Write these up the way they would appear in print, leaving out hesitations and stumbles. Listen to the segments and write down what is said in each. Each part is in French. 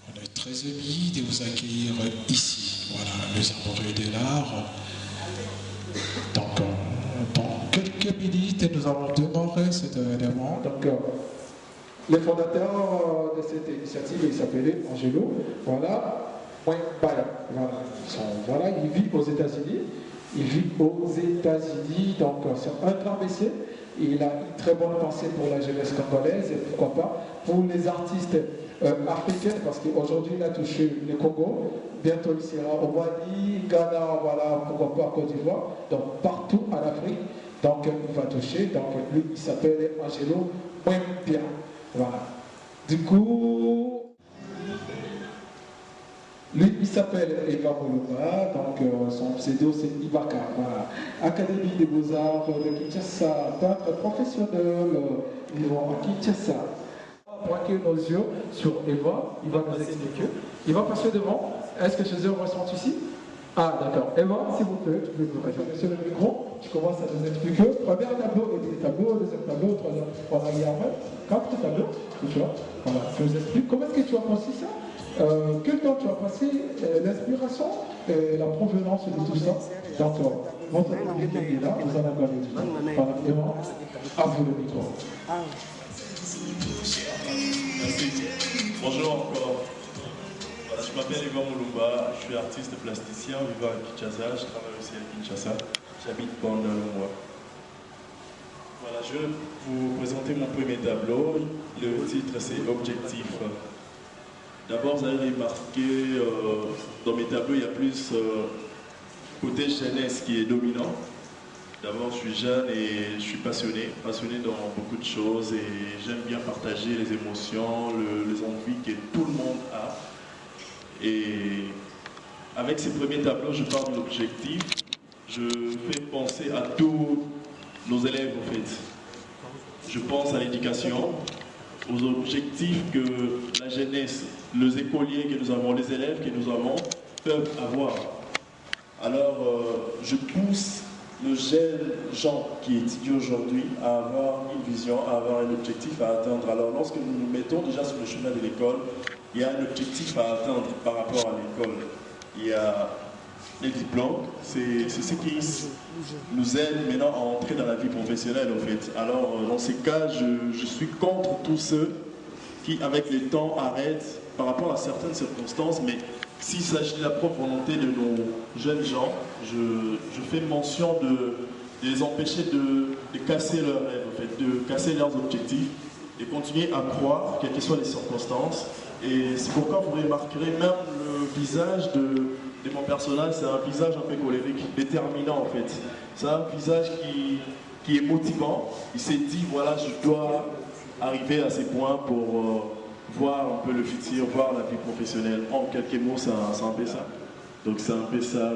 On est très émus de vous accueillir ici, voilà, le Arboreaux de l'Art. Donc, dans quelques minutes, nous allons démarrer cet événement. Donc, les fondateurs de cette initiative, ils s'appelaient Angelo, voilà, Mwembaya, voilà, il vit aux États-Unis. Donc c'est un grand messier. Il a une très bonne pensée pour la jeunesse congolaise et pourquoi pas pour les artistes africains, parce qu'aujourd'hui il a touché le Congo, bientôt il sera au Mali, Ghana, voilà, pourquoi pas Côte d'Ivoire, donc partout en Afrique. Donc il va toucher, donc lui il s'appelle Angelo Mwembia. Voilà. Du coup, lui, il s'appelle Eva Moluba, donc son pseudo c'est Ibaka. Voilà. Académie des Beaux-Arts de Kinshasa, peintre professionnel à Kinshasa. On va braquer nos yeux sur Eva, il va nous expliquer. Il va passer devant. Est-ce que chez eux on ressent ici? Ah d'accord. Eva, s'il vous plaît, tu peux nous passer sur le micro. Tu commences à nous expliquer. Premier tableau et deuxième tableau, deuxième tableau, troisième, on a hier même 4 tableaux. Tu vois. Voilà, tu nous expliques. Comment est-ce que tu as pensé ça? Quel temps tu as passé, l'inspiration et la provenance de tout ça? Donc, votre public est là, vous en avez parlé du temps. Voilà, vraiment, à vous le micro. Merci. Bonjour encore. Voilà, je m'appelle Eva Moluba, je suis artiste plasticien vivant à Kinshasa, je travaille aussi à Kinshasa, j'habite pendant le mois. Voilà, je vais vous présenter mon premier tableau, le titre c'est Objectif. D'abord, vous avez remarqué, dans mes tableaux, il y a plus côté jeunesse qui est dominant. D'abord, je suis jeune et je suis passionné dans beaucoup de choses et j'aime bien partager les émotions, les envies que tout le monde a. Et avec ces premiers tableaux, je parle de l'objectif. Je fais penser à tous nos élèves, en fait. Je pense à l'éducation, aux objectifs que la jeunesse, les écoliers que nous avons, les élèves que nous avons, peuvent avoir. Alors, je pousse le jeune gens qui étudie aujourd'hui à avoir une vision, à avoir un objectif à atteindre. Alors, lorsque nous nous mettons déjà sur le chemin de l'école, il y a un objectif à atteindre par rapport à l'école. Il y a les diplômes, c'est ce qui nous aide maintenant à entrer dans la vie professionnelle en fait. Alors dans ces cas, je suis contre tous ceux qui avec le temps arrêtent par rapport à certaines circonstances, mais s'il s'agit de la propre volonté de nos jeunes gens, je fais mention de les empêcher de casser leurs rêves en fait, de casser leurs objectifs et continuer à croire, quelles que soient les circonstances. Et c'est pourquoi vous remarquerez même le visage de mon personnage, c'est un visage un peu colérique, déterminant en fait. C'est un visage qui est motivant. Il s'est dit, voilà, je dois arriver à ces points pour voir un peu le futur, voir la vie professionnelle. En quelques mots, c'est un peu ça. Donc c'est un peu ça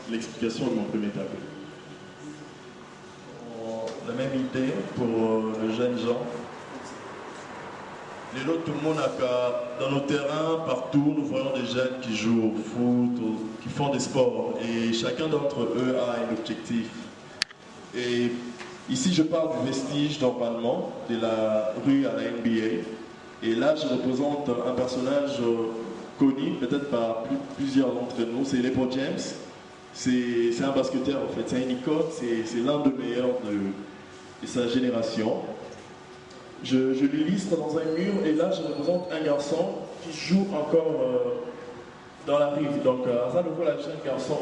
l'explication de mon premier tableau. La même idée pour le jeune Jean. Les autres, tout le monde a qu'à, dans nos terrains, partout, nous voyons des jeunes qui jouent au foot, qui font des sports. Et chacun d'entre eux a un objectif. Et ici, je parle du vestige d'emballement de la rue à la NBA. Et là, je représente un personnage connu, peut-être par plusieurs d'entre nous. C'est LeBron James. C'est un basketteur, en fait. C'est un icône. C'est l'un des meilleurs de sa génération. Je l'illustre dans un mur et là je représente un garçon qui joue encore dans la rive. Donc ça nous voit la jeune garçon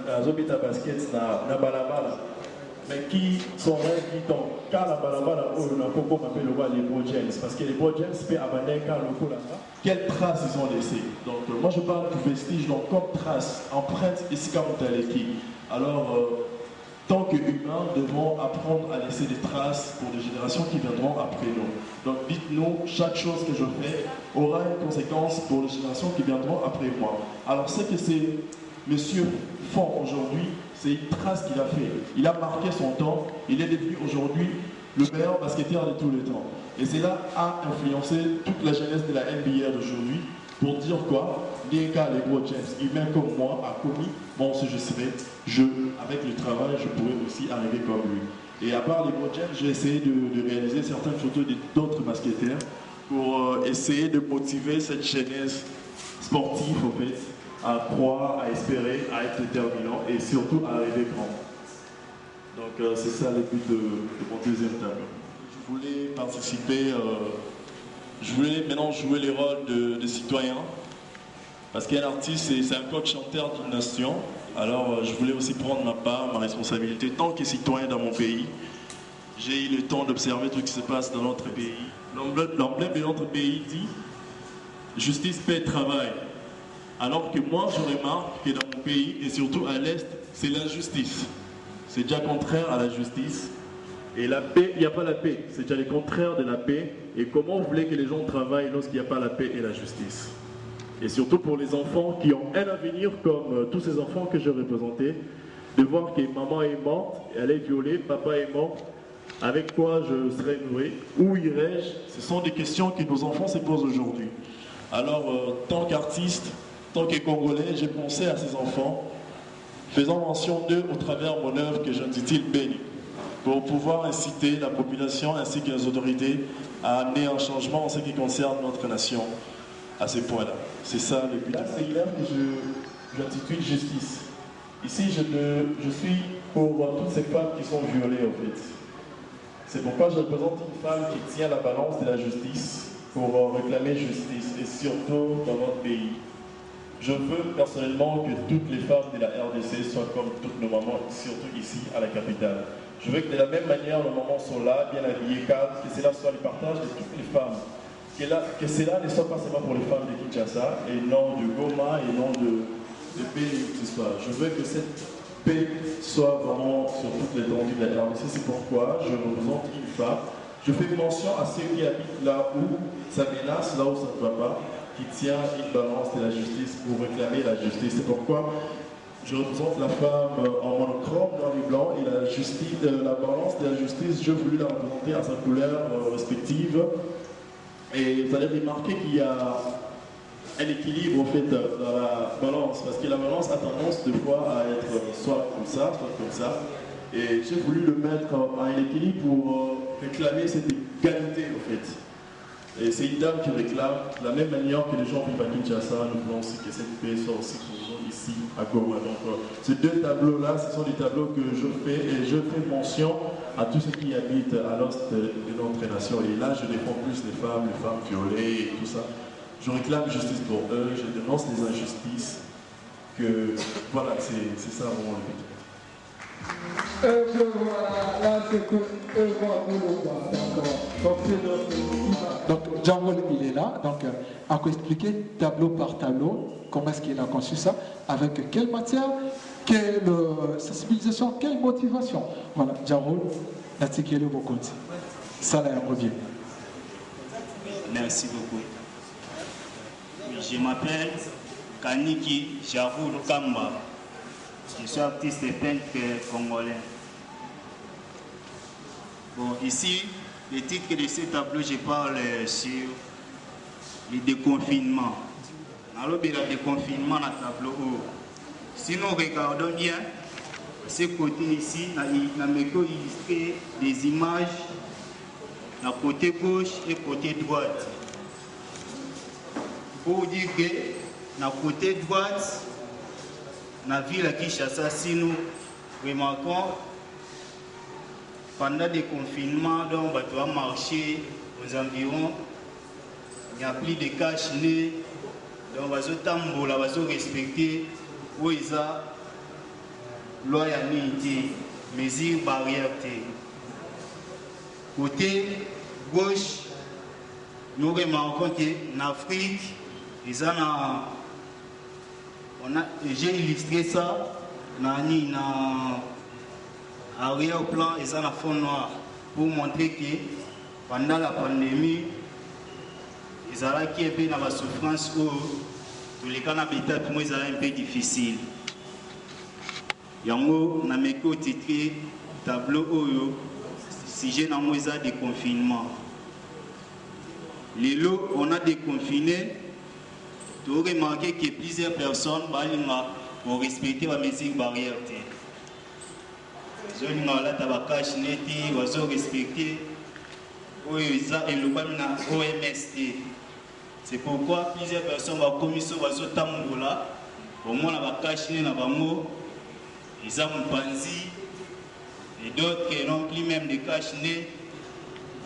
azo beta basket na balabala. Mais qui son rêve qui tombe car la balabala on a beaucoup appelé le roi les LeBron James parce que les LeBron James peut abandonner car le coup là-bas. Quelles traces ils ont laissées. Donc moi je parle du vestige donc comme trace, empreinte ici comme qui. Alors tant qu'humains, devons apprendre à laisser des traces pour les générations qui viendront après nous. Donc dites-nous, chaque chose que je fais aura une conséquence pour les générations qui viendront après moi. Alors ce que ces messieurs font aujourd'hui, c'est une trace qu'il a fait. Il a marqué son temps, il est devenu aujourd'hui le meilleur basketteur de tous les temps. Et cela a influencé toute la jeunesse de la NBA d'aujourd'hui pour dire quoi? Bien qu'à LeBron James, humain comme moi, a commis, bon, si je serais, avec le travail, je pourrais aussi arriver comme lui. Et à part LeBron James, j'ai essayé de réaliser certaines photos d'autres basketteurs pour essayer de motiver cette jeunesse sportive, en fait, à croire, à espérer, à être déterminant et surtout à rêver grand. Donc c'est ça le but de mon deuxième tableau. Je voulais participer, je voulais maintenant jouer les rôles de citoyen, parce qu'un artiste, c'est un coach chanteur d'une nation. Alors je voulais aussi prendre ma part, ma responsabilité, tant que citoyen dans mon pays. J'ai eu le temps d'observer tout ce qui se passe dans notre pays. L'emblème de notre pays dit « Justice, paix, travail ». Alors que moi, je remarque que dans mon pays, et surtout à l'Est, c'est l'injustice. C'est déjà contraire à la justice. Et la paix, il n'y a pas la paix. C'est déjà le contraire de la paix. Et comment vous voulez que les gens travaillent lorsqu'il n'y a pas la paix et la justice? Et surtout pour les enfants qui ont un avenir comme tous ces enfants que je représentais, de voir que maman est morte, elle est violée, papa est mort, avec quoi je serai nourri, où irai-je? Ce sont des questions que nos enfants se posent aujourd'hui. Alors, tant qu'artiste, tant que Congolais, j'ai pensé à ces enfants, faisant mention d'eux au travers de mon œuvre que j'intitule Béni, pour pouvoir inciter la population ainsi que les autorités à amener un changement en ce qui concerne notre nation à ces points-là. C'est ça le but. Là, c'est une œuvre que j'intitule Justice. Ici, je suis pour toutes ces femmes qui sont violées, en fait. C'est pourquoi je représente une femme qui tient la balance de la justice pour réclamer justice, et surtout dans notre pays. Je veux personnellement que toutes les femmes de la RDC soient comme toutes nos mamans, surtout ici à la capitale. Je veux que de la même manière, nos mamans sont là, bien habillées, cadres, que cela soit le partage de toutes les femmes. Que cela ne soit pas seulement pour les femmes de Kinshasa, et non de Goma, et non de pays que ce soit. Je veux que cette paix soit vraiment sur toute l'étendue de la RDC. C'est pourquoi je représente une femme. Je fais mention à ceux qui habitent là où ça menace, là où ça ne va pas, qui tient une balance de la justice pour réclamer la justice. C'est pourquoi je représente la femme en monochrome, noir et blanc, et la balance de la justice, je voulais la représenter à sa couleur respective. Et vous allez remarquer qu'il y a un équilibre en fait dans la balance, parce que la balance a tendance de fois à être soit comme ça, soit comme ça. Et j'ai voulu le mettre à un équilibre pour réclamer cette égalité en fait. Et c'est une dame qui réclame, de la même manière que les gens vivent à Kinshasa, nous voulons aussi que cette paix soit aussi pour nous ici à Goma. Donc ces deux tableaux-là, ce sont des tableaux que je fais, et je fais mention à tous ceux qui habitent à l'ouest de notre nation. Et là, je défends plus les femmes violées et tout ça. Je réclame justice pour eux, je dénonce les injustices. Voilà, c'est ça vraiment le but. Voilà, là c'est que donc Djawol il est là, donc à quoi expliquer tableau par tableau, comment est-ce qu'il a conçu ça, avec quelle matière, quelle sensibilisation, quelle motivation. Voilà, Djawol, Natikele Bokonti. Ça là, revient. Merci beaucoup. Je m'appelle Kaniki Jarou Kamba. Je suis artiste et peintre congolais. Bon, ici, le titre de ce tableau, je parle sur le déconfinement. Alors, il y a le déconfinement dans le tableau. Si nous regardons bien, ce côté ici, on a illustré des images à côté gauche et côté droite. Pour dire que, dans le côté droite, dans la ville à Kinshasa, si nous remarquons, pendant des confinements, on va marcher aux environs, il n'y a plus de cache-nez, donc on va se tambour, on va se respecter, où il y a loyauté, mesures barrières. Côté gauche, nous remarquons qu'en Afrique, j'ai illustré ça dans arrière-plan et dans la fond noir pour montrer que pendant la pandémie, ils avaient un peu dans la souffrance où tous les cas d'habitat pour moi ils avaient un peu difficile. Yango na meko titré tableau oyo sujet dans moi ça des confinements. Les lots on a déconfiné. Tu as remarqué que plusieurs personnes vont respecter la mesure barrière. Ils ont respecté et le OMST. C'est pourquoi plusieurs personnes vont commission là. Au moins on va cacher na bango. Ils ont panzi et d'autres qui n'ont plus même de cache-nez.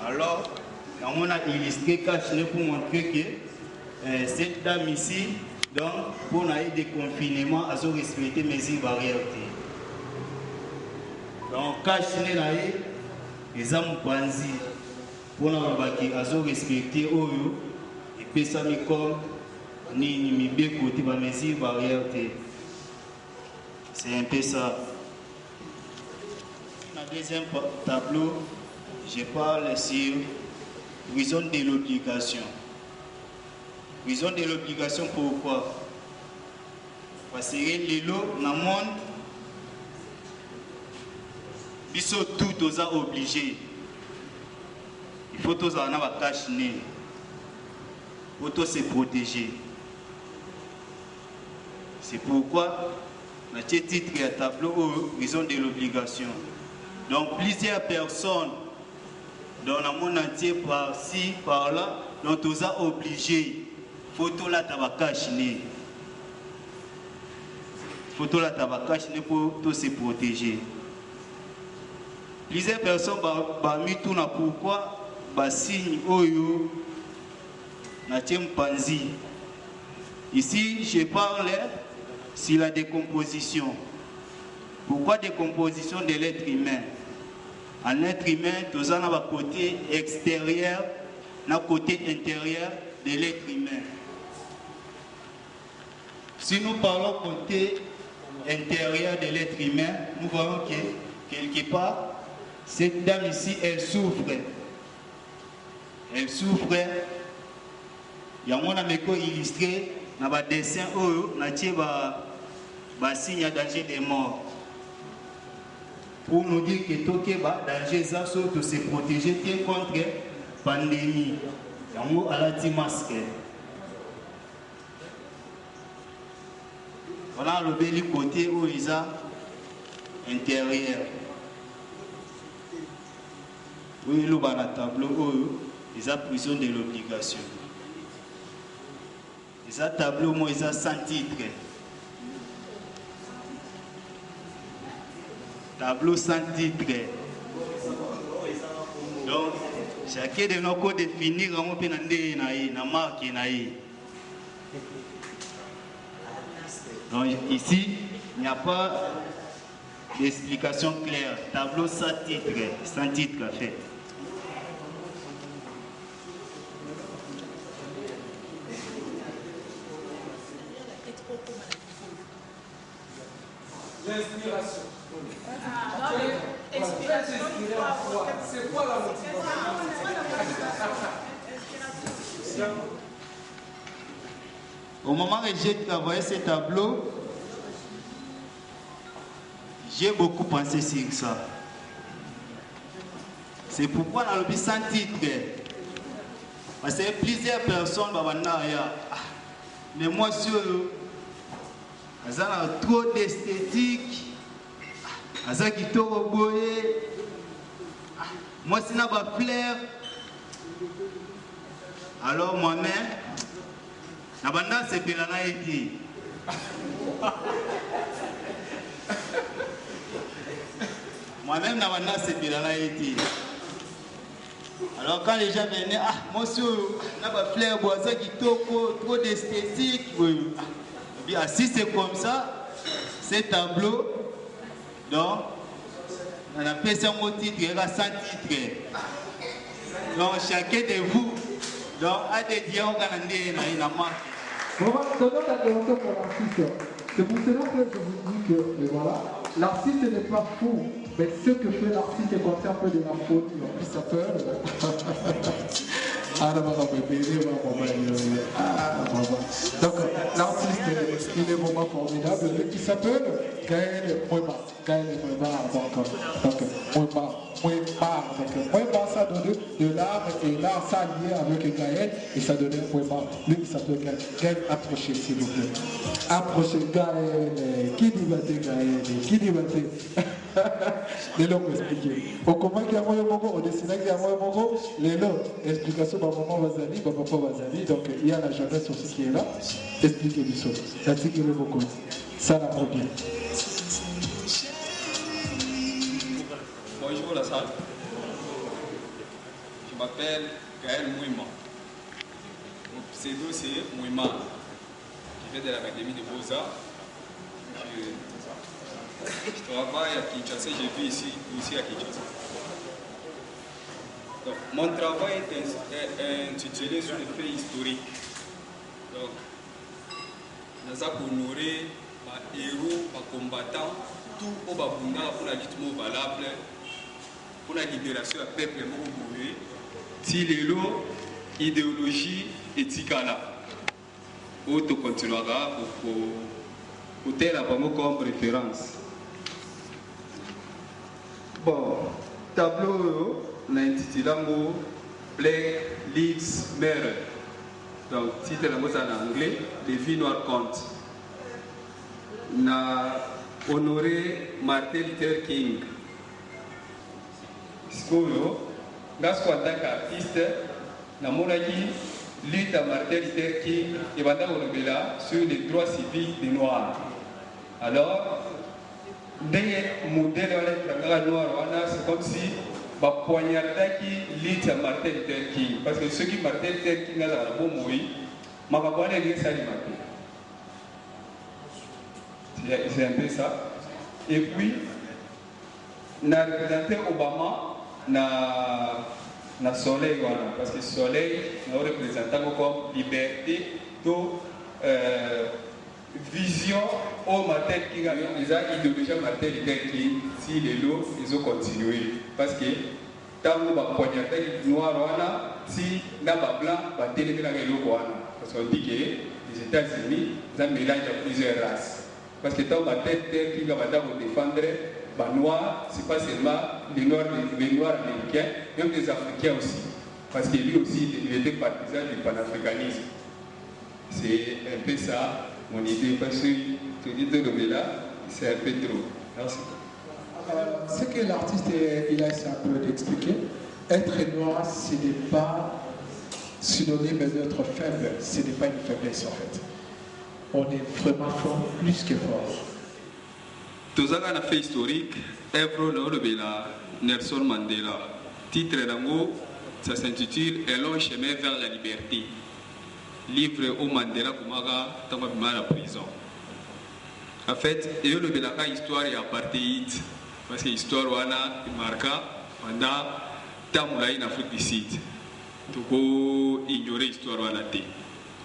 Alors, on a illustré cache-nez pour montrer que cette dame ici, donc, pour avoir des confinements, elle a respecté les mesures barrières. Donc, cache-nez, ils ont panzi pour avoir respecté et puis ça me comme ni bien côté de mesures barrières. C'est un peu ça. Dans le deuxième tableau, je parle sur prison de l'obligation. Prison de l'obligation, pourquoi? Parce que les lots, dans le monde, ils sont tous obligés. Il faut tous avoir cache-nez. Il faut tous se protéger. C'est pourquoi, dans ce titre, il y a un tableau prison de l'obligation. Donc, plusieurs personnes dans le monde entier, par-ci, par-là, donc tous obligés. Photo là, tu vas cacher. Photo là, tu vas cacher pour tous se protéger. Plusieurs personnes ont mis tout pourquoi signe oyo na panzi. Ici, je parle sur la décomposition. Pourquoi décomposition de l'être humain? En être humain, tout ça dans le côté extérieur, dans le côté intérieur de l'être humain. Si nous parlons côté intérieur de l'être humain, nous voyons que quelque part, cette dame ici, elle souffre. Elle souffre. Il y a un peu illustré dans le dessin où il y a un signe de danger de mort. Pour nous dire que tout le danger de se protéger contre la pandémie. Il y a un petit masque. Voilà le bel côté où il y a intérieur. Oui, il y a un tableau où il y a prison de l'obligation. Il y a un tableau où il y a 100 titres. Tableau sans titre. Donc, chacun de nos codes définir comment on a marqué. Donc, ici, il n'y a pas d'explication claire. Tableau sans titre fait. L'inspiration. C'est quoi la motivation? Au moment où j'ai travaillé ce tableau, j'ai beaucoup pensé sur ça. C'est pourquoi dans le sans titre, parce que plusieurs personnes, mais moi, il y a trop d'esthétique. Il y a trop de moi, si je n'ai pas fleur, alors moi-même, c'est bien la été. Moi-même, c'est bien la été. Alors quand les gens viennent, moi, si je n'ai pas fleur, trop d'esthétique. Bien, si c'est comme ça, ces tableaux, donc, on appelle ça un titre, il y a 100 titres. Donc, chacun de vous, donc, a des dialogues dans la marque. On va donner la direction pour l'artiste. C'est pour cela que je vous dis que, voilà, l'artiste n'est pas fou, mais ce que fait l'artiste contient un peu de la faute. Puis ça peut. Donc l'artiste, il est vraiment formidable, qui s'appelle Gaël Mwema. Gaël Mwema, donc Mwema, ça donne de l'art et là, ça lié avec Gaël, et ça donnait vraiment, lui qui s'appelle Gaël. Gaël, approchez s'il vous plaît. Approchez Gaël, qui dit battre Gaël, qui dit battre. Les lots expliquer. Au comment il y a moyen mongo, au dessiné qu'il y a moyen mongo, les lots, explication par maman Vazali, par papa Vazali, donc il y a la jeunesse aussi qui est là, expliquez du saut. Ça dit que le beaucoup. Ça la première. Bonjour la salle. Je m'appelle Gaël Mouima. Mon pseudo c'est Mouima. Je viens de l'Académie des Beaux-Arts. Je travaille à Kinshasa, je vis ici aussi à Kinshasa. Donc, mon travail est intitulé sur les faits historiques. Donc, nous avons honoré les héros, les combattants, tout au Babunda pour la lutte valable, pour la libération du peuple mouroué, si les lots, idéologie et ticala. Autre continuera pour tel comme référence. Bon, tableau, on a intitulé Black Lives Matter. Donc, titre en anglais, Les vies noires comptent. On a honoré Martin Luther King. Skolo, en tant qu'artiste, on a lutte à Martin Luther King et on a sur les droits civiques des Noirs. Alors, des modèles noirs, c'est comme si on poignardait qui lutte à Martin Luther King. Parce que ceux qui Martin Luther King ont un bon mot, c'est un peu ça. Et puis, on a représenté Obama dans le soleil. Parce que le soleil, nous représentons comme liberté de vision au Martin King. Ils ont idéologie Martin Luther King. Si les lots, ils ont continué. Parce que tant que nous avons poignardé les noirs, si nous avons blanc, nous avons télé. Parce qu'on dit que les États-Unis, ils ont mélangé plusieurs races. Parce que tant que Martin Luther King va défendre les noirs, ce n'est pas seulement les noirs américains, même les Africains aussi. Parce que lui aussi, il était partisan du panafricanisme. C'est un peu ça, mon idée. Parce que tu dis de là, c'est un peu trop. Merci. Ce que l'artiste il a essayé un peu d'expliquer, être noir, ce n'est pas synonyme d'être faible, ce n'est pas une faiblesse en fait. On est vraiment fort, plus que fort. Tous un fait historique, œuvre de Nelson Mandela. Titre d'ango, ça s'intitule Un long chemin vers la liberté. Livre au Mandela Kumaga, dans la prison. En fait, il y a une histoire d'apartheid. Parce que l'histoire est marquée pendant en Afrique du Sud. Donc, il faut ignorer l'histoire. Il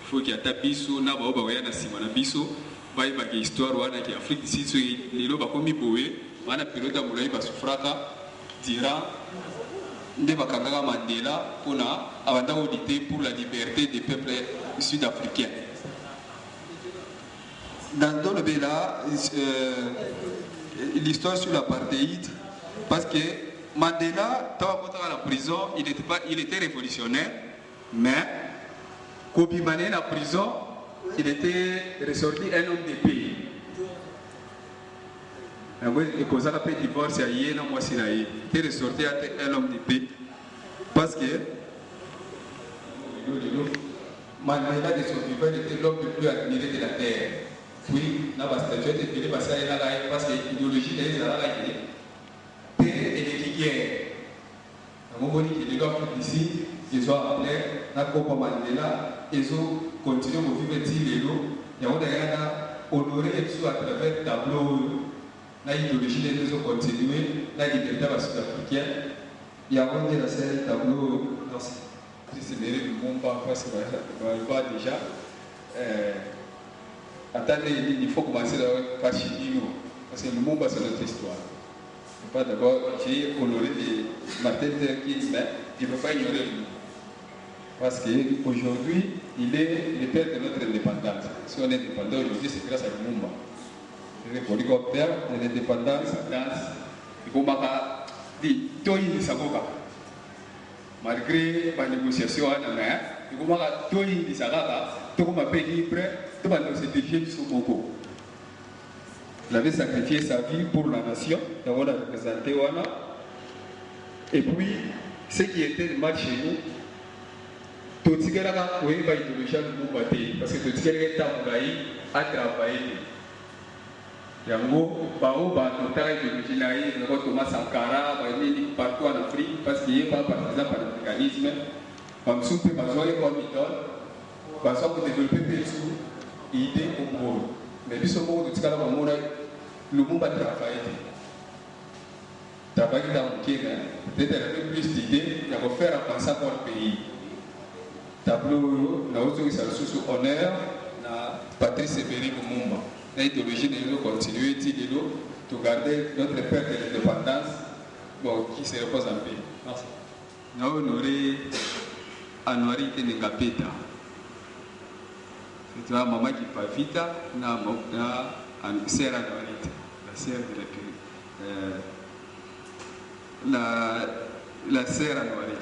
faut qu'il y ait un biso, il faut qu'il y ait un biso. Il y a une histoire qui est en Afrique du Sud. Il y a une période où il y a durant Mandela pour la liberté des peuples sud-africains. Dans le Béla, l'histoire sur l'apartheid, parce que Mandela, dans la prison, il était révolutionnaire, mais quand il était en prison, il était ressorti un homme de pays. Il cause un divorce, il était ressorti un homme de pays. Parce que Mandela de son vivant était l'homme le plus admiré de la terre. Oui, dans la statue de Philippe parce que l'idéologie est là, et les guerres. Dans mon qui est l'homme ici, ils ont appelé la Copa Mandela, ils ont continué à vivre ici les lots. Il y a honoré à travers le tableau. L'idéologie ils ont continué, la liberté sud-africaine. Il y a un tableau, c'est mérite du bon pas, parce que je vois déjà. Attendez, il faut commencer par Chili, parce que le monde c'est notre histoire. Pas d'abord, j'ai honoré Martin Luther King, mais je ne peux pas ignorer lui. Parce qu'aujourd'hui, il est le père de notre indépendance. Si on est indépendant aujourd'hui, c'est grâce à Lumumba. Le hélicoptère de l'indépendance, il faut dire, Toyi Sagoka. malgré la négociation à la mer, il y a tout les Sarara, tout le monde libre, tout le monde se dirige sur Congo. Il avait sacrifié sa vie pour la nation, on l'a représenté. Et puis, ce qui était le match chez nous, tout ce qui est là, oui, il va y avoir parce que tout ce qui est là, a travaillé. Yango, Bao, Notaire de Ginaï, Thomas Sankara, partout en Afrique, parce qu'il n'y a pas partisan par l'africanisme. Comme si on peut besoin comme idole, parce qu'on peut développer des idées au monde. Mais puis ce monde, le monde va travailler. Travailler dans le Kenya, peut-être un peu plus d'idées, il va faire avancer pour le pays. Tableau, nous avons sous honneur, Patrice Sévéry Lumumba. L'idéologie de nous continuer de garder notre père de l'indépendance qui se repose en paix. Merci. Nous avons honoré Anouari Tenengapeta. C'est la maman qui pas vite, la sœur Anouari, la sœur de la sœur Anouari.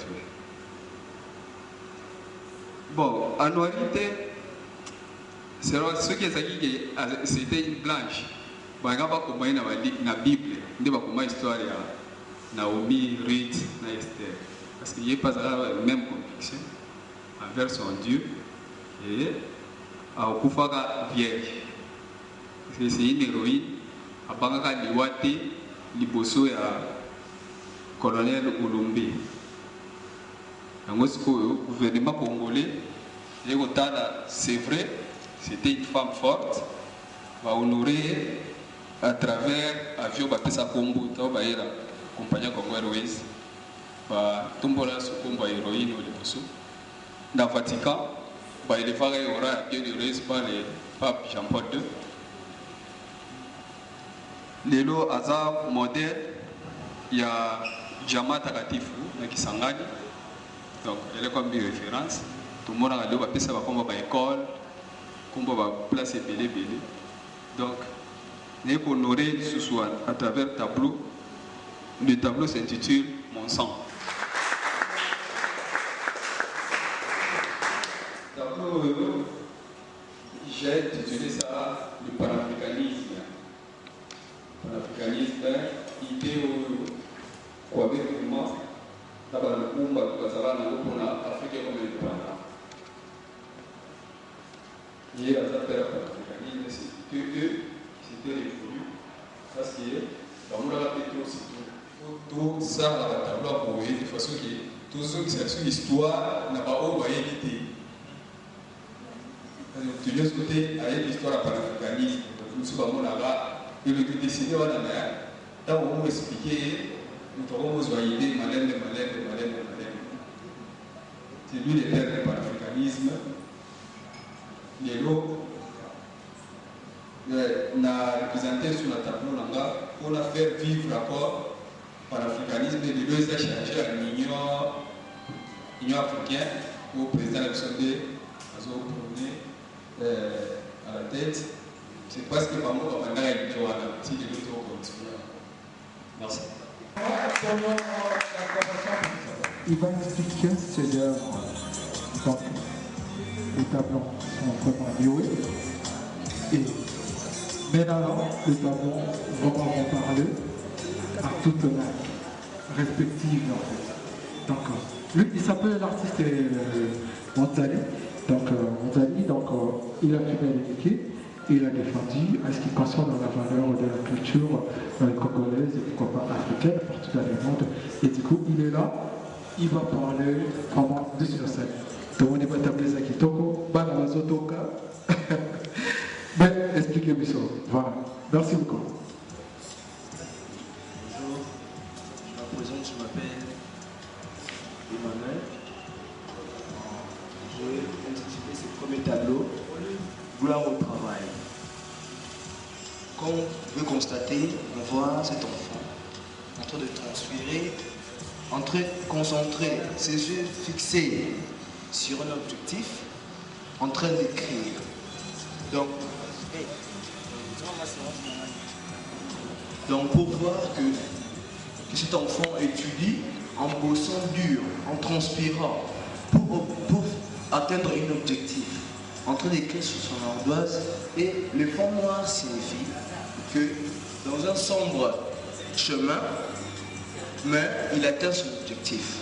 Bon, Anouari, ce qui est c'était une blanche. Par exemple, comme dans la Bible, il y a une histoire de Naomi, Ruth, et Esther. Parce qu'il n'y a pas la même conviction envers son Dieu et à Okufaga vierge. Parce que c'est une héroïne. À Bangaka Liwate, Liboso et colonel Oulombe. Le gouvernement congolais, c'est vrai. C'était une femme forte, va honorer à travers l'avion Bapesa Kombo, la compagnie Congo Airways, va tomber sur combat héroïne au Liboso. Dans le Vatican, il va y avoir un bien heureuse par le pape Jean-Paul II. Lelo Azar modèle, il y a Jama Takatifu, qui s'engage. Donc, elle est comme une référence. Tout le monde a dit que ça va comme une école. On va placer belé. Donc, nous avons honoré ce soir à travers le tableau. Le tableau s'intitule Mon sang. Le tableau, j'ai intitulé ça le panafricanisme. Panafricanisme, idée où, avec vraiment, d'abord le combat pour l'Afrique comme indépendant. Il y a un affaire panafricanisme, c'est que eux, c'était révolu. Parce que, dans le répété aussi, tout ça, la tableau pour eux, de façon que tout ce qui est sur l'histoire n'a pas oublié l'idée. Tu veux écouter avec l'histoire panafricaniste, nous sommes là-bas, et le décidé, on a là, tant qu'on vous expliquer, nous avons besoin d'idées, malène. C'est lui le père du panafricanisme. Les lots, n'a représenté sur le tableau pour faire vivre l'accord panafricanisme et de les échanger à l'Union africaine au président de l'Obsondé, à la tête. C'est parce que vraiment, on a une joie si les autres continuent. Merci. Il va expliquer ces œuvres. Donc, les tableaux sont vraiment liés. Et maintenant, les tableaux vont parler à toutes les respectives. En fait. Donc, lui, il s'appelle l'artiste Montali. Donc, il a communiqué, il a défendu à ce qui concerne la valeur de la culture congolaise et pourquoi pas africaine, partout dans le monde. Et du coup, il est là, il va parler vraiment de sur scène. Donc, on est pas tablé ça qui toko, banamazotoka. Mais expliquez-moi ça. Voilà. Merci beaucoup. Bonjour, je me présente, je m'appelle Emmanuel. J'ai intitulé ce premier tableau Gloire au travail. Comme vous pouvez constater, on voit cet enfant en train de transférer, en train de concentrer ses yeux fixés sur un objectif, en train d'écrire. Donc pour voir que cet enfant étudie, en bossant dur, en transpirant, pour atteindre un objectif, en train d'écrire sur son ardoise. Et le fond noir signifie que dans un sombre chemin, mais il atteint son objectif.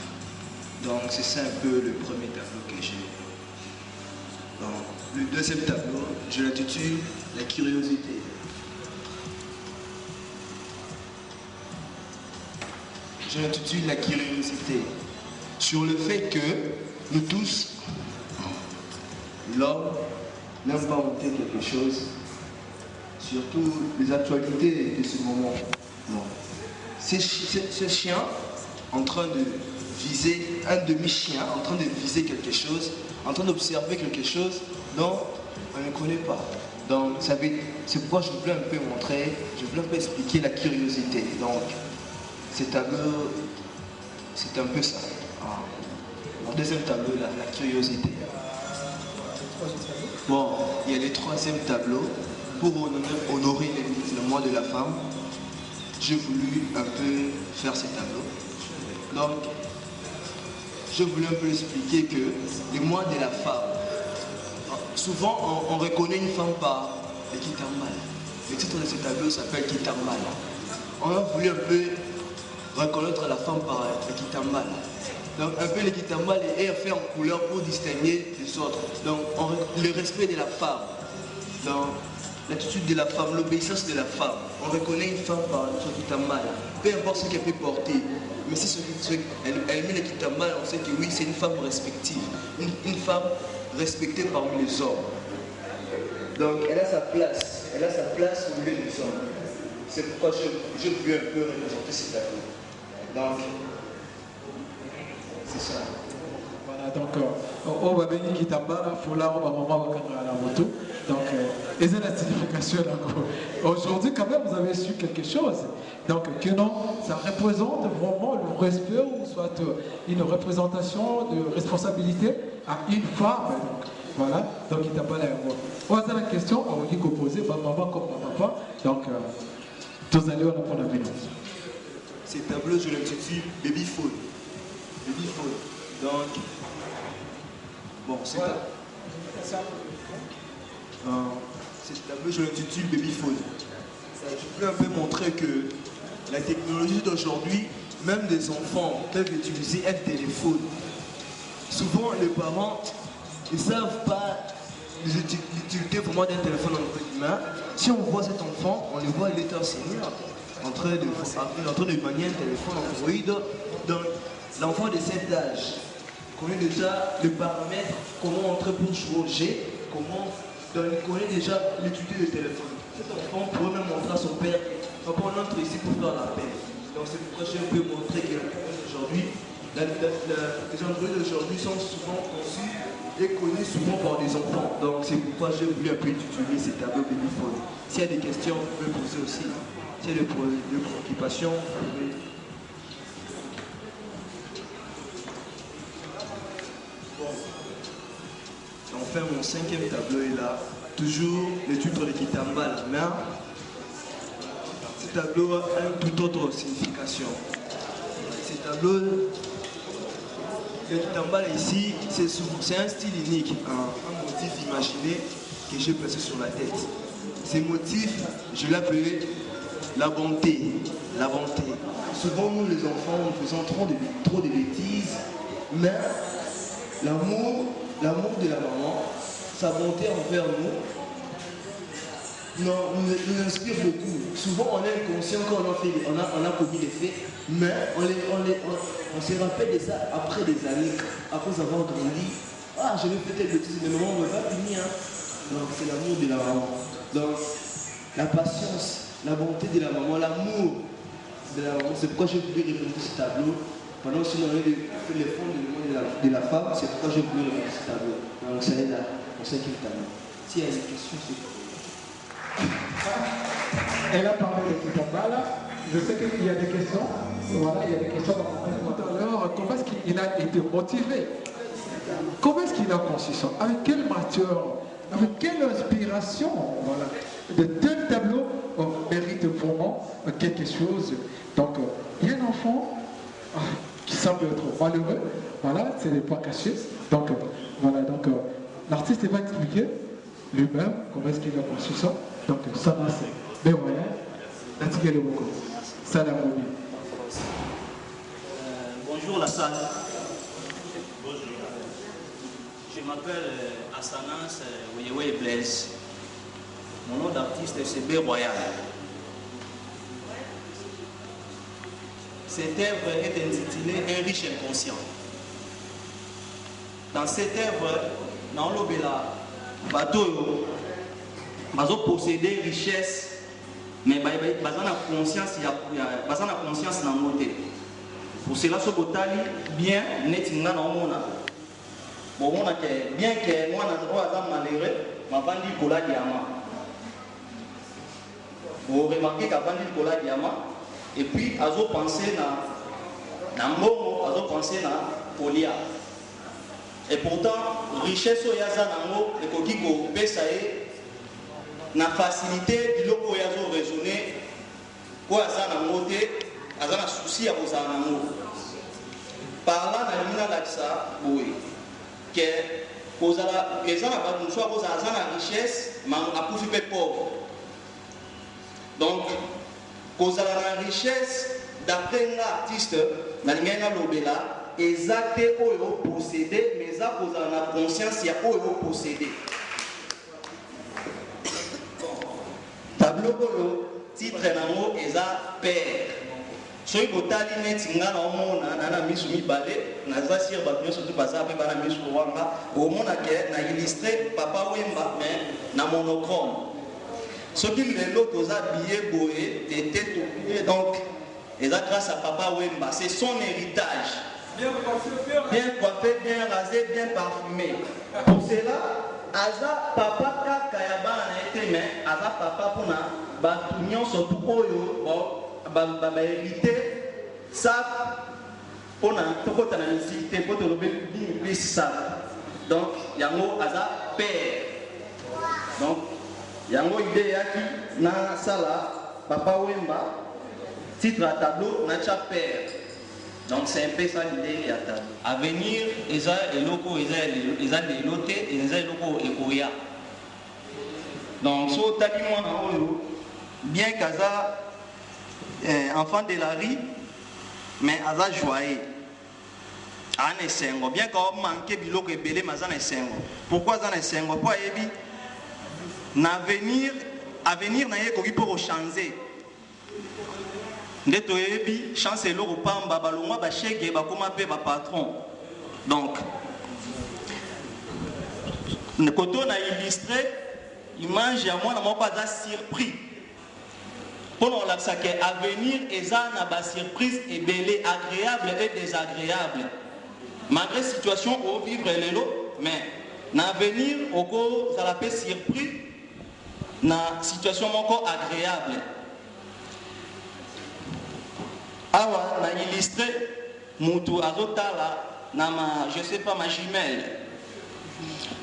Donc c'est ça un peu le premier tableau que j'ai. Le deuxième tableau, je l'intitule La curiosité. Je l'intitule La curiosité. Sur le fait que nous tous, l'homme n'aime pas monter quelque chose, surtout les actualités de ce moment. Bon. Ce chien en train de viser, un demi-chien en train de viser quelque chose, en train d'observer quelque chose dont on ne connaît pas. Donc c'est pourquoi je voulais un peu montrer, je voulais un peu expliquer la curiosité. Donc ce tableau, c'est un peu ça. Mon deuxième tableau, la curiosité. Bon, il y a le troisième tableau. Pour honorer le mois de la femme, j'ai voulu un peu faire ces tableaux. Donc, je voulais un peu expliquer que le mois de la femme, souvent on reconnaît une femme par le Kitambala. Le titre de ce tableau s'appelle Kitambala. On a voulu un peu reconnaître la femme par le Kitambala. Donc un peu le Kitambala est fait en couleur pour distinguer les autres. Donc le respect de la femme. Donc l'attitude de la femme, l'obéissance de la femme. On reconnaît une femme par son Kitambala. Peu importe ce qu'elle peut porter. Mais si elle met le Kitambala, on sait que oui, c'est une femme respective. Une femme respectée parmi les hommes. Donc elle a sa place. Elle a sa place au milieu des hommes. C'est pourquoi je voulais un peu représenter ces tableaux. Donc, c'est ça. Voilà, donc, on va venir qui t'emballa, il faut là, on va maman à la moto. Donc, et c'est la signification. Aujourd'hui, quand même, vous avez su quelque chose. Donc, que non, ça représente vraiment le respect ou soit une représentation de responsabilité à une femme. Donc, voilà, donc il t'a pas l'air. On va faire la question, on va dire qu'opposer, maman comme papa. Donc, tous allez, on apprend la vie. Ces tableaux, je l'intitule Baby Phone. Baby Phone. Donc, bon, c'est voilà. Ces tableaux, je l'intitule Baby Phone. Je veux un peu montrer que la technologie d'aujourd'hui, même des enfants peuvent utiliser un téléphone. Souvent, les parents ne savent pas l'utilité vraiment d'un téléphone en main. Si on voit cet enfant, on le voit, il est enseigné en train de manier un téléphone Android. Donc, l'enfant de cet âge connaît déjà le paramètre, comment entrer pour jouer au jeu, donc il connaît déjà l'utilité du téléphone. Cet enfant pourrait même montrer à son père, papa, on entre ici pour faire la paix. Donc c'est pourquoi je peux montrer que aujourd'hui, les Android d'aujourd'hui sont souvent conçus et connus souvent par des enfants. Donc c'est pourquoi j'ai voulu un peu utiliser ces tableaux babyphone. S'il y a des questions, vous pouvez poser aussi. S'il y a des préoccupations, vous pouvez... Enfin, mon cinquième tableau est là. Toujours le titre de Kitamba à la main. Ce tableau a une toute autre signification. Ce tableau, le Kitamba ici, c'est un style unique, un motif imaginé que j'ai placé sur la tête. Ces motifs, je l'appelais la bonté. La bonté. Souvent, nous les enfants, nous faisons trop de bêtises, mais l'amour de la maman, sa bonté envers nous, nous inspire beaucoup. Souvent, on est inconscient quand on a commis des faits, mais on se rappelle de ça après des années, après avoir grandi. Ah, je vais peut-être bêtises, mais maman ne va pas punir. Donc, c'est l'amour de la maman. Donc, la patience, la bonté de la maman, l'amour de la maman. C'est pourquoi j'ai voulu représenter ce tableau. Pendant que on avait fait les fonds de la femme, c'est pourquoi j'ai voulu représenter ce tableau. Donc, ça est là, on sait qu'il tableau. S'il y a des questions, c'est... Elle a parlé de Kitambala. Je sais qu'il y a des questions. Voilà, il y a des questions. Tout à l'heure, comment est-ce qu'il a été motivé? Comment est-ce qu'il a conçu ça? Avec quelle matière? Avec quelle inspiration? Voilà. De tels tableaux méritent vraiment quelque chose. Donc, il y a un enfant qui semble être malheureux. Voilà, c'est les points cachés. Donc, voilà, donc l'artiste va expliquer lui-même comment est-ce qu'il a conçu ça. Donc, ça va, c'est bien moyen. Natigué le beaucoup. Salam Obi. Bonjour la salle. Bonjour. Je m'appelle Assanas Weyewe Blaise. Mon nom d'artiste c'est B Royal. Cette œuvre est intitulée Un riche inconscient. Dans cette œuvre, dans l'obéla, bateau, bazo posséder richesse, mais bazo na conscience, bazo na conscience na moté. Pour cela, ce botali bien netinga na omona. Bon, on a que bien que moi na droit à malheureux, ma bandi kola diamant. Vous remarquez qu'à bandi kola diamant. Et puis, azo penser na mbongo, azo penser na polia. Et pourtant, richesse oyaza nango, et kokiko pesae, na facilité, biloko yazo raisonner, quoi aza nango te, aza na souci à boza nango. Par là, na limina laksa, oui, que kozala, ezana batou soit boza aza na richesse, mais akufi pe pauvre. Donc, kozala la richesse d'après l'artiste na lobela exacte oyo possédé mais ça kozala na conscience ya oyo possédé. Tableau oyo titre nango eza père. Soki botali neti nga na omona na misu mibale naza sir bato nyonso tu baza pe bana misu wanga omona ke na illustré papa Wemba mais na monochrome. Ce qui est l'autre aux habillés boé, était oublié donc, et ça grâce à Papa Wemba, c'est son héritage. Bien coiffé, bien rasé, bien parfumé. Pour cela, Aza Papa Kayaba a été, mais Aza Papa pour na Batunion surtout Oyo, bon, hérité, ça, pour na Tokota na musique, pour te lever plus ça. Donc, Yango Aza père. Donc, yango idée yaki na sala Papa Wemba titre à tableau na cha père. Donc c'est un peu ça l'idée ya tableau. À venir eza eloko eza de loté et eza eloko ekoya. Donc so tali mwana oyo bien kaza enfant de la rue mais aza joyeux. Ane sengo bien ka manqué biloko ebele mazana sengo. Pourquoi zana sengo? Pour yebi avenir na ye koki pour changer ndeto yebi chance eloko pamba balongwa ba cheke ba koma pe ba patron. Donc koto na illustré image ya mwana moko aza surpris pour la ça que avenir eza na ba surprise ebele agréable et désagréable malgré situation au vivre lelo mais na avenir oko za la pe surpris na situation moko agréable. Awa na illustré mutu azotala na ma je sais pas ma jumelle.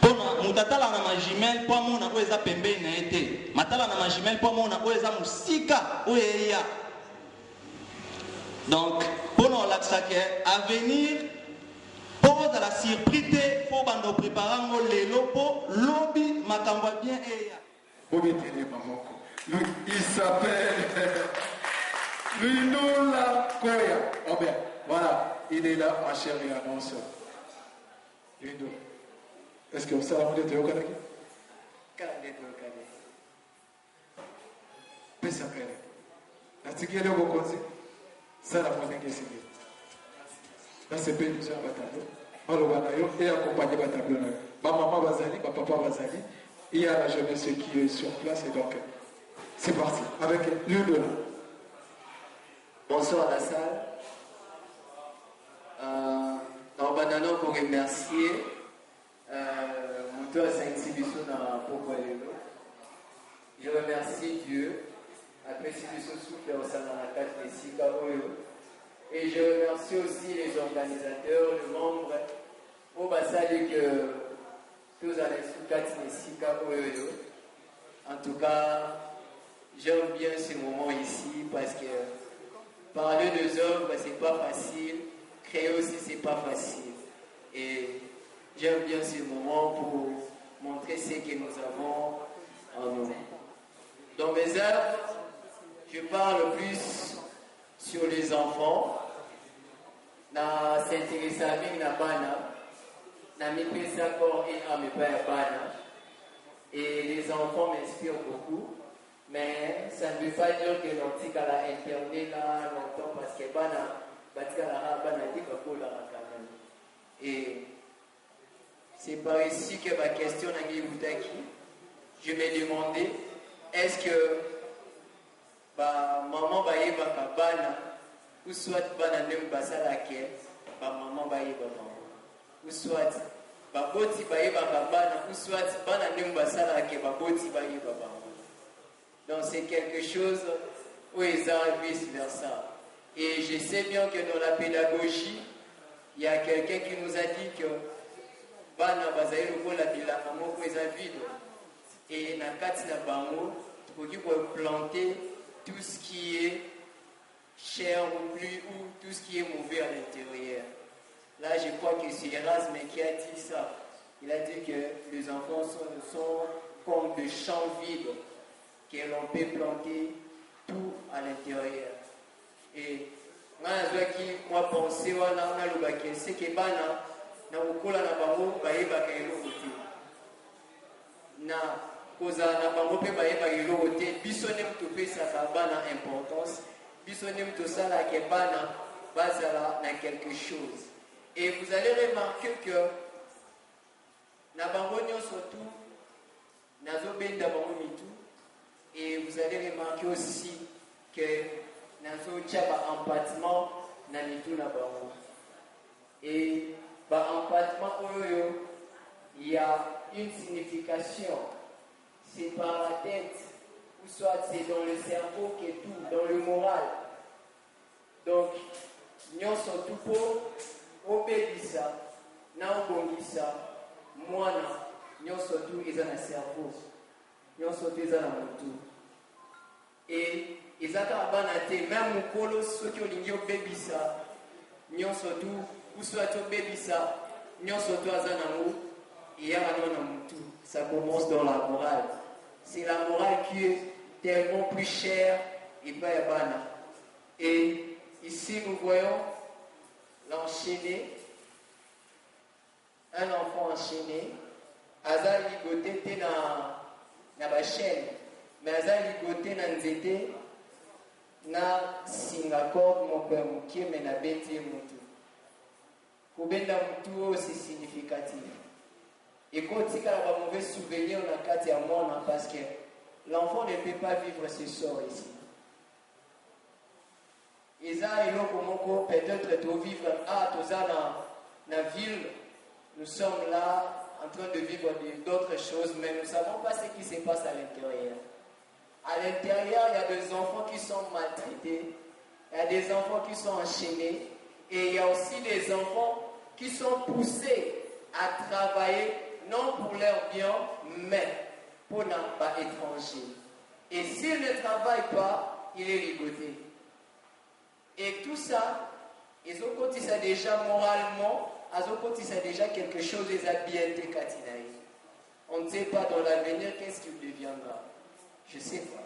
Pona mutatala na ma jumelle po mona ko eza pembeni na été. Matala na ma jumelle po mona ko eza musika oyeya. Donc pona la tsake avenir pose à la surprise pour bando préparer ngo lelo po lobi makambo bien eya. Lui, il s'appelle Lunola Koya. Oh bien, voilà, il est là en chair et en os. Luno. Est-ce que vous savez de Théokanaki? Pesa kare. Natikele bokonzi. Sala mwenenge singi. Là c'est pas nous à tableau. Alors on a et accompagné par tableau. Ma maman Bazali, ma papa Bazali. Il y a la jeunesse qui est sur place et donc c'est parti avec Luno. Bonsoir à la salle. Normalement, pour remercier Mouteur Saint-Sibiso dans Pokolelo. Je remercie Dieu, après Sibiso Souffle au Sanaraka Nesika Oyo. Et je remercie aussi les organisateurs, les membres, pour Basali que tous allez sous Nesika Oyo. En tout cas, j'aime bien ce moment ici parce que parler des œuvres, c'est pas facile. créer aussi, c'est pas facile. Et j'aime bien ce moment pour montrer ce que nous avons en nous. Dans mes œuvres, je parle plus sur les enfants. Na s'intéresser à la bana, na m'épessa corps et à mes pères bana. Et les enfants m'inspirent beaucoup. Mais ça ne veut pas dire que l'antique a interné là longtemps parce que bana, bana dit que là quand même. Et c'est par ici que ma question n'a mis Boutaki. Je me demandais, est-ce que maman va y avoir bana ou soit bana nem basala ke maman va y avoir ou soit baboti va y avoir bana ou soit bana nem basala ke baboti va y avoir. Donc c'est quelque chose où ils arrivent vice versa. Et je sais bien que dans la pédagogie, il y a quelqu'un qui nous a dit que bana bazaï le la bila amour ils a vide et na kati na bango pour planter tout ce qui est cher ou plus ou tout ce qui est mauvais à l'intérieur. Là je crois que c'est Erasme qui a dit ça. Il a dit que les enfants sont comme des champs vides que l'on peut planter tout à l'intérieur. Et moi penser c'est que bana na ukola na bango bayebaka eloko te na kozala na bango mpe bayebaka eloko te biso nde topesaka bana importance biso nde tosalaka bana bazala na quelque chose. Et vous allez remarquer que na bango nyonso tu nazobenda bango mitu. Et vous allez remarquer aussi que nazotia empattement na mitu na bango. Et empattement, il y a une signification. C'est par la tête, ou soit c'est dans le cerveau qui est tout, dans le moral. Donc, nous sommes tout pour obéir, naobongisa, moana, nous sommes tous les dans le cerveau, nous sommes tous dans le tout. Et ils ont même au colo, ceux qui ont dit obéissa, nous sommes tous. Ou soit tu bébisa, nous sommes tous à Zanamou, et il y a un tout. Ça commence dans la morale. C'est la morale qui est tellement plus chère et pas yabana. Et ici nous voyons l'enchaîné, un enfant enchaîné, Aza ligoté na ba chaîne, mais Aza ligoté na nzete na Singapour mon père qui mais na beti mutu. Kubenda mutu c'est significatif. Et quand il y a un mauvais souvenir dans la carte à moi parce que l'enfant ne peut pas vivre ce sort ici. Isa et l'autre peut-être de vivre dans la ville. Nous sommes là en train de vivre d'autres choses, mais nous ne savons pas ce qui se passe à l'intérieur. À l'intérieur, il y a des enfants qui sont maltraités, il y a des enfants qui sont enchaînés, et il y a aussi des enfants qui sont poussés à travailler, non pour leur bien, mais pour n'être pas étranger. Et s'il ne travaille pas, il est ligoté. Et tout ça, ils ont cotisé déjà moralement, ils ont cotisé déjà quelque chose, ils ont bien été catinaïs. On ne sait pas dans l'avenir qu'est-ce qu'il deviendra. Je ne sais pas.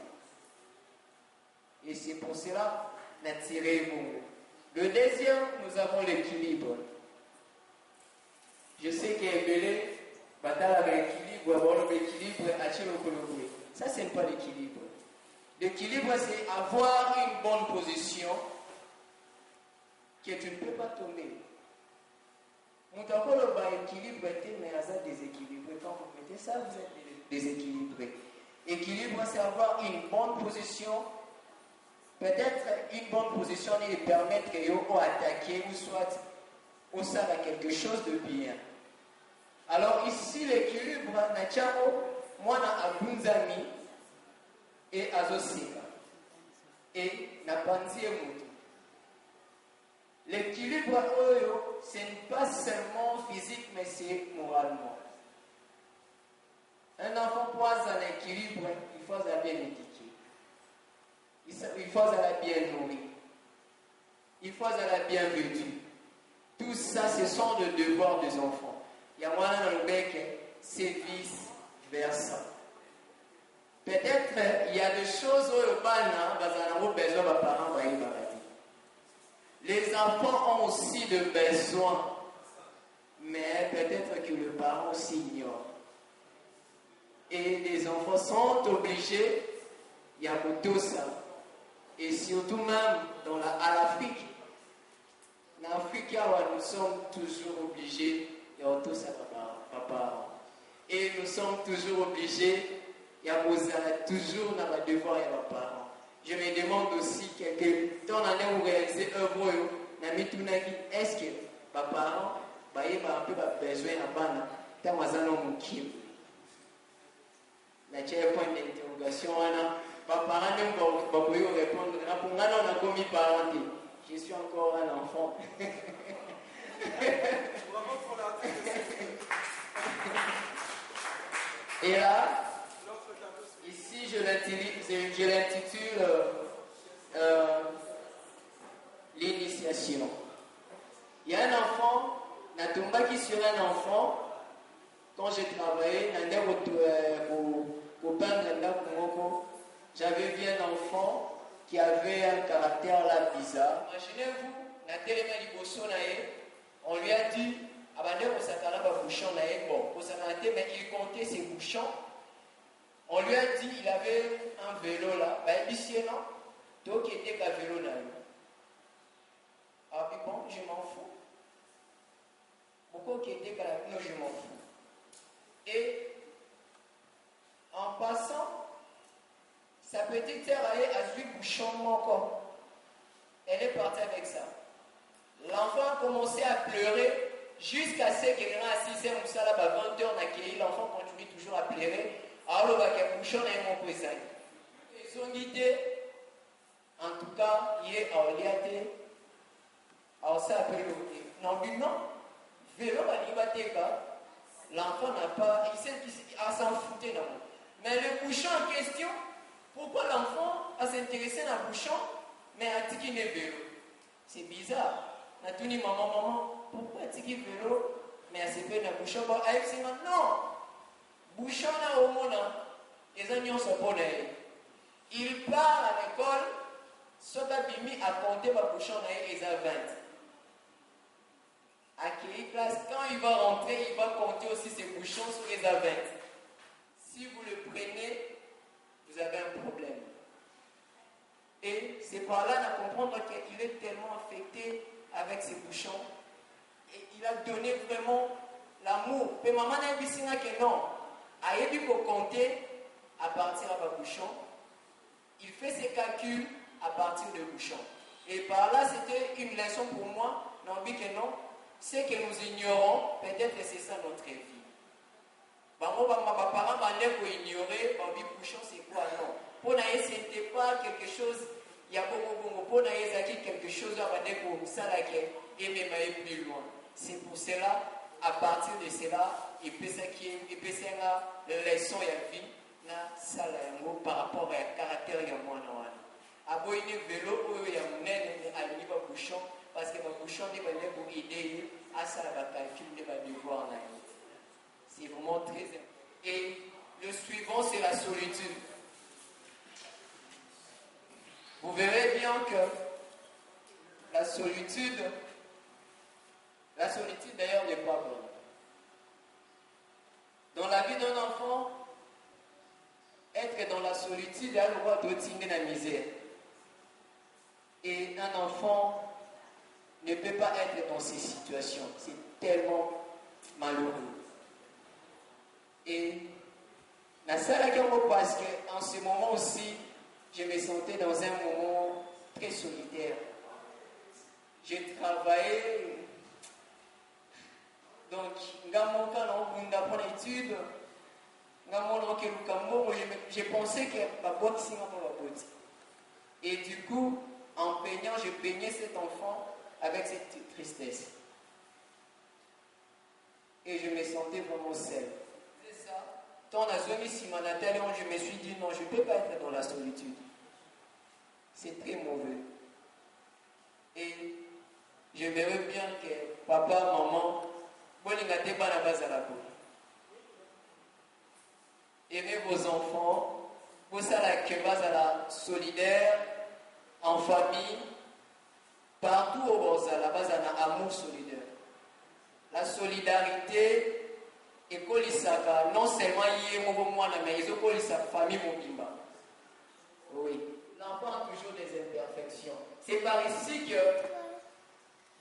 Et c'est pour cela qu'on a tiré bon. Le deuxième, nous avons l'équilibre. Je sais qu'Ebélé, bataille avec l'équilibre, avoir l'équilibre, ça, ce n'est pas l'équilibre. L'équilibre, c'est avoir une bonne position que tu ne peux pas tomber. Mon équilibre était, mais ça déséquilibré. Quand vous mettez ça, vous êtes déséquilibré. Équilibre, c'est avoir une bonne position. Peut-être une bonne position et permettre que vous attaquer ou soit au sein de quelque chose de bien. Alors ici, l'équilibre, moi, j'ai Abunzami et Azosika. Et Napanzi et Moutou. L'équilibre, ce n'est pas seulement physique, mais c'est moralement. Un enfant pour avoir un équilibre, il faut la bien éduquer. Il faut la bien nourrir. Il faut la bien vêtue. Tout ça, ce sont les devoirs des enfants. Il y a moi dans le bec, c'est vice-versa. Peut-être il y a des choses où le bana, besoin de parents. Les enfants ont aussi des besoins, mais peut-être que le parent aussi ignore. Et les enfants sont obligés, il y a beaucoup ça. Et surtout même à l'Afrique. En Afrique, nous sommes toujours obligés, il y a tout ça papa. Et nous sommes toujours obligés, il y a toujours dans le devoir et nos parents. Je me demande aussi, quelque temps dans l'année où réaliser œuvre, est-ce que les parents ont un peu besoin de bana, tant qu'ils ont la point d'interrogation, les parents ne vont pas répondre. On a commis parenté. Je suis encore un enfant. Et là, ici, je l'intitule l'initiation. Il y a un enfant, Natumba qui sur un enfant, quand j'ai travaillé, j'avais vu un enfant qui avait un caractère là bizarre. Imaginez-vous, on lui a dit, mais il comptait ses bouchons. On lui a dit, il avait un vélo là. Donc il était qu'un vélo là. Ah oui, bon, je m'en fous. Pourquoi qu'il était qu'un vélo, je m'en fous. Et en passant, sa petite sœur a vu bouchon encore. Elle est partie avec ça. L'enfant a commencé à pleurer jusqu'à ce qu'il y ait un 6e ou ça là, 20 heures d'accueillir. L'enfant continue toujours à pleurer. Alors, il y a bouchon et mon cousin. Ils ont guidé, en tout cas, il est à Oliate. Alors, ça appelle le non, vélo, l'enfant n'a pas, il s'en foutait non. Mais le bouchon en question, pourquoi l'enfant a s'intéressé à un bouchon, mais à tiki ne vélo? C'est bizarre. On a tout dit, maman, pourquoi tiki vélo, mais à se faire un bouchon? Non! Bouchon là au monde, les amis sont bons. Il part à l'école, soit Bimi a compté ma bouchon là, il a 20. À quelle classe, quand il va rentrer, il va compter aussi ses bouchons sur les 20. Si vous le prenez, vous avez un problème. Et c'est par là à comprendre qu'il est tellement affecté avec ses bouchons. Et il a donné vraiment l'amour. Mais maman n'a dit que non. Il a dû compter à partir de bouchon. Il fait ses calculs à partir de bouchon. Et par là, c'était une leçon pour moi. Non, que non. Ce que nous ignorons, peut-être c'est ça notre vie. Mes parents m'ont ignoré, bouchon c'est quoi non. Pour n'aller, ce n'était pas quelque chose, il y a beaucoup, pour n'aller, quelque chose à ça et même aller plus loin. C'est pour cela, à partir de cela, il peut faire la leçon de la vie, par rapport à caractère de moi. Aboy ne vélo, il y a un bouchon, parce que mon bouchon n'est pas pour aider à ça, la calcul de devoir. C'est vraiment très important. Et le suivant, c'est la solitude. Vous verrez bien que la solitude d'ailleurs n'est pas bonne. Dans la vie d'un enfant, être dans la solitude a le droit d'obtenir la misère. Et un enfant ne peut pas être dans ces situations. C'est tellement malheureux. Et parce qu'en ce moment aussi, je me sentais dans un moment très solitaire. J'ai travaillé, donc, j'ai pensé que ma boîte c'est ma boîte. Et du coup, en peignant, je peignais cet enfant avec cette tristesse. Et je me sentais vraiment seul. C'est ça. Tant je me suis dit non, je ne peux pas être dans la solitude. C'est très mauvais. Et j'aimerais bien que papa, maman, bolingate bana bazalako. Aimez vos enfants, vous savez que bazala solidaire, en famille, partout au Bozala, bazala amour solidaire. La solidarité est colisaka, non seulement yé mo mwana, mais ils ont colisaka famille mobimba. Oui, l'enfant a toujours des imperfections. C'est par ici que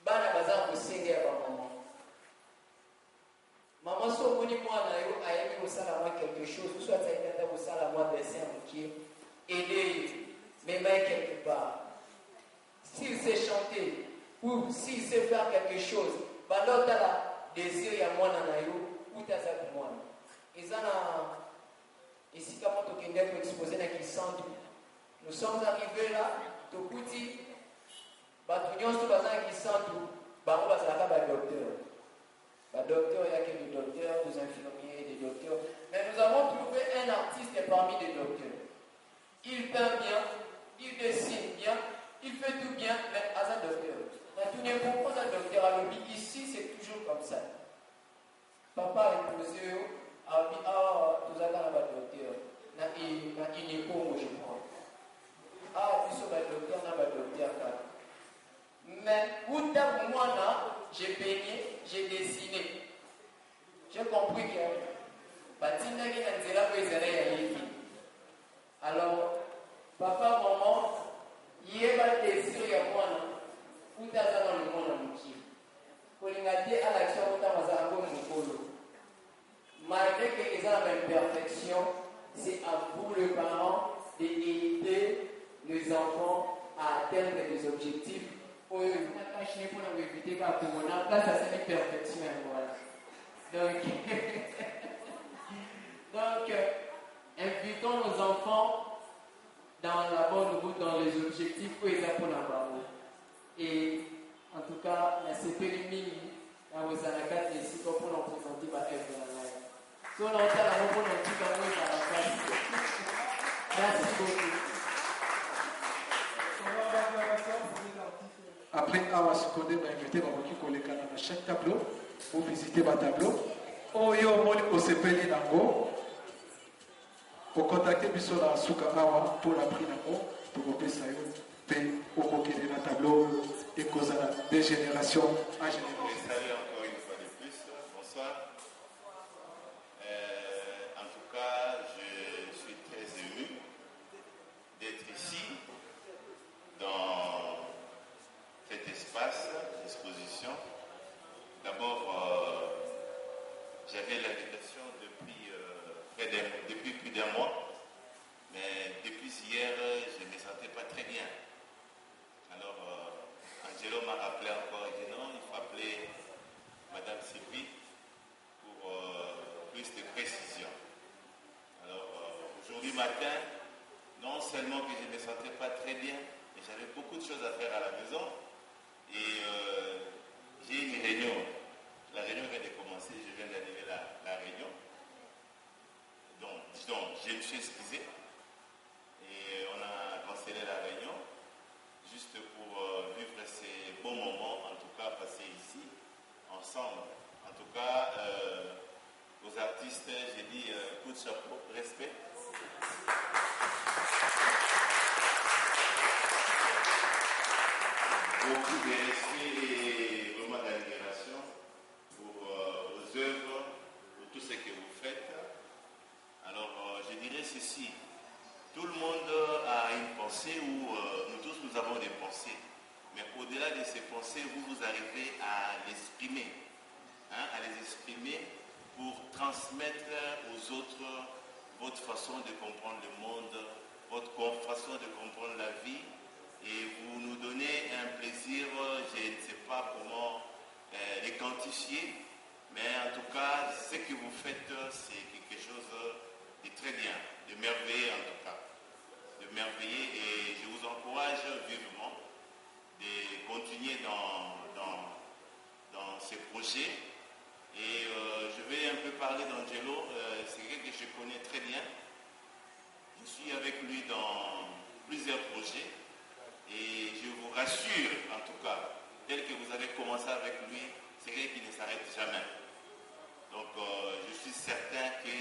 bana bazala kosenga ba maman. Maman so moni mwana yo ayaki kosala moi quelque chose, ou soit ayaki kosala moi dessin qui aider même quelque part. S'il sait chanter ou s'il sait faire quelque chose, pendant la désir ya mwana na yo ou taza pour moi. Ezana ici comment to kende ko exposer na kisantu. Nous sommes arrivés là, to kuti batu nyonso bazana kisantu, bango bazala ba docteur. Bah, docteur, il y a que des docteurs, des infirmiers, des docteurs. Mais nous avons trouvé un artiste parmi des docteurs. Il peint bien, il dessine bien, il fait tout bien, mais à un docteur. Mais tout n'est pas un docteur à l'objet. Ici, c'est toujours comme ça. Papa est posé, a dit, ah, nous avons un docteur. Na inéco, je crois. Ah, nous sommes un docteur, on a un docteur. Mais où t'as moi là, j'ai peigné, j'ai dessiné. J'ai compris que alors, papa, maman, il y a des désir à moi là, où t'as dans le monde entier. Pour l'ingater à l'action, où t'as mon malgré que les hommes imperfection, c'est à vous les parents d'aider les enfants à atteindre des objectifs. Pour éviter qu'à Corona, là ça c'est une perfection. Voilà. Donc, invitons nos enfants dans la bonne route, dans les objectifs pour les apprendre. Et en tout cas, c'est Périmini, dans vos anacats, ici, pour nous présenter ma œuvre dans la live. Si on entend la robe, on dit dans vos anacats. Merci beaucoup. Après avoir secondé, on a invité Baboki Koleka dans chaque tableau pour visiter ma tableau. Oyo moni osepeli nango. Pour contacter Bissola Souka Awa pour la prix nango, pour kopesa yo pe okokele na tableau et kozala de génération en génération. Salut encore une fois de plus. Bonsoir. En tout cas, je suis très ému d'être ici dans cet espace d'exposition. D'abord, j'avais l'invitation depuis plus d'un mois, mais depuis hier, je ne me sentais pas très bien. Alors, Angelo m'a rappelé encore, il dit non, il faut appeler Madame Sylvie pour plus de précision. Alors, aujourd'hui matin, non seulement que je ne me sentais pas très bien, mais j'avais beaucoup de choses à faire à la maison. Et j'ai une réunion. La réunion vient de commencer, je viens d'animer la réunion. Donc, je me suis excusé. Et on a cancellé la réunion, juste pour vivre ces bons moments, en tout cas passés ici, ensemble. En tout cas, aux artistes, j'ai dit coup de chapeau, respect. Beaucoup de respect et vraiment d'admiration pour vos œuvres, pour tout ce que vous faites. Alors, je dirais ceci. Tout le monde a une pensée ou nous tous nous avons des pensées. Mais au-delà de ces pensées, vous arrivez à l'exprimer. À les exprimer pour transmettre aux autres votre façon de comprendre le monde, votre façon de comprendre la vie. Et vous nous donnez un plaisir, je ne sais pas comment les quantifier, mais en tout cas, ce que vous faites, c'est quelque chose de très bien, de merveilleux en tout cas. De merveilleux, et je vous encourage vivement de continuer dans ces projets. Et je vais un peu parler d'Angelo, c'est quelqu'un que je connais très bien. Je suis avec lui dans plusieurs projets. Et je vous rassure, en tout cas, tel que vous avez commencé avec lui, c'est quelqu'un qui ne s'arrête jamais. Donc je suis certain que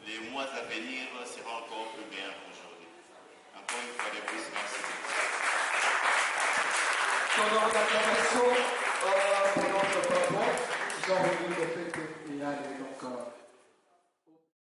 les mois à venir seront encore plus bien qu'aujourd'hui. Encore une fois de plus, merci. Pendant l'acclamation pour notre papa, nous avons vu le fait qu'il y a donc